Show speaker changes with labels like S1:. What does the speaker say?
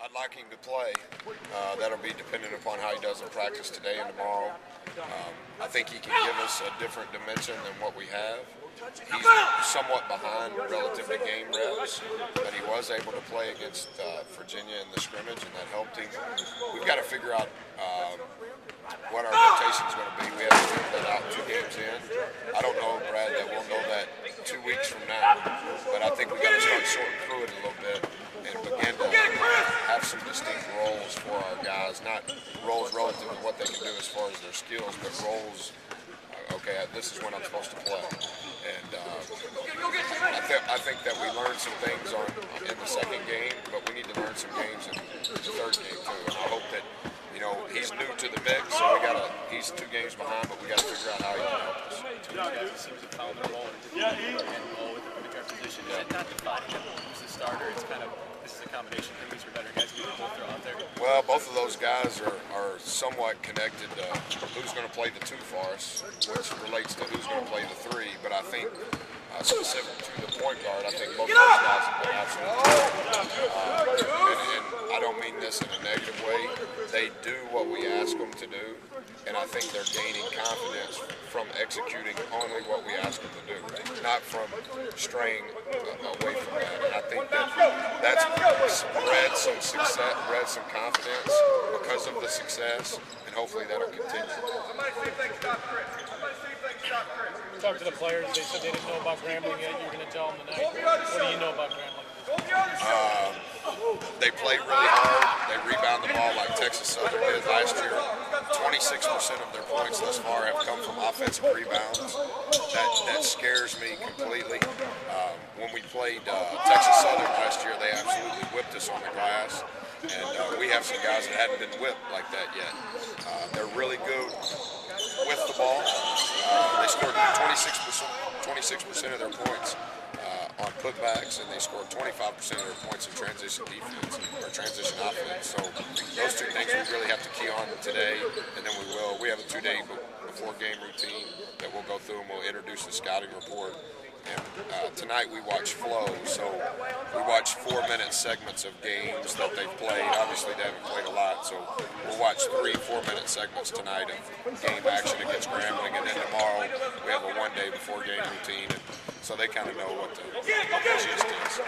S1: I'd like him to play. That'll be dependent upon how he does in practice today and tomorrow. I think he can give us a different dimension than what we have. He's somewhat behind relative to game reps, but he was able to play against Virginia in the scrimmage, and that helped him. We've got to figure out what our rotation is going to be. We have to figure that out 2 games in. I don't know, Brad, that we'll know that 2 weeks from now, but I think we've got to start sorting through it a little bit and begin to have some distinct roles for our guys, not roles relative to what they can do as far as their skills, but roles, okay, this is when I'm supposed to play. And I think that we learned some things in the second game, but we need to learn some games in the third game too. And I hope that, you know, he's new to the mix, so he's 2 games behind, but we got to figure out how he can help us.
S2: Two guys seem to found the role with the point guard position. Is it not defining him who's the starter? It's kind of, this is a combination of these are better guys we can both throw out there.
S1: Well, both of those guys are somewhat connected to who's going to play the 2 for us, which relates to who's going to play the 3. But I think specific to the point guard, I think both of those guys have been absolutely and I don't mean this in a negative way. They do what we ask them to do, and I think they're gaining confidence from executing only what we ask them to do, not from straying away from that. And I think that's bred some success, bred some confidence because of the success, and hopefully that'll continue.
S3: Talk to the players. They said they didn't know about Grambling yet. You're going to tell them tonight. What do you know about Grambling?
S1: They play really hard. They rebound the ball like Texas Southern did last year. 26% of their points thus far have come from offensive rebounds. That scares me completely. When we played Texas Southern last year, they absolutely whipped us on the glass. And we have some guys that hadn't been whipped like that yet. They're really good with the ball. They scored 26% of their points on putbacks, and they scored 25% of their points in transition defense or transition offense. So those 2 things we really have to key on today, and then we will. We have a 2-day before game routine that we'll go through, and we'll introduce the scouting report. And tonight we watch flow, so we watch 4-minute segments of games that they've played. Obviously they haven't played a lot, so we'll watch 3 4-minute segments tonight of game action against Grambling, and then tomorrow we have a 1-day before game routine, and so they kind of know what the gist is.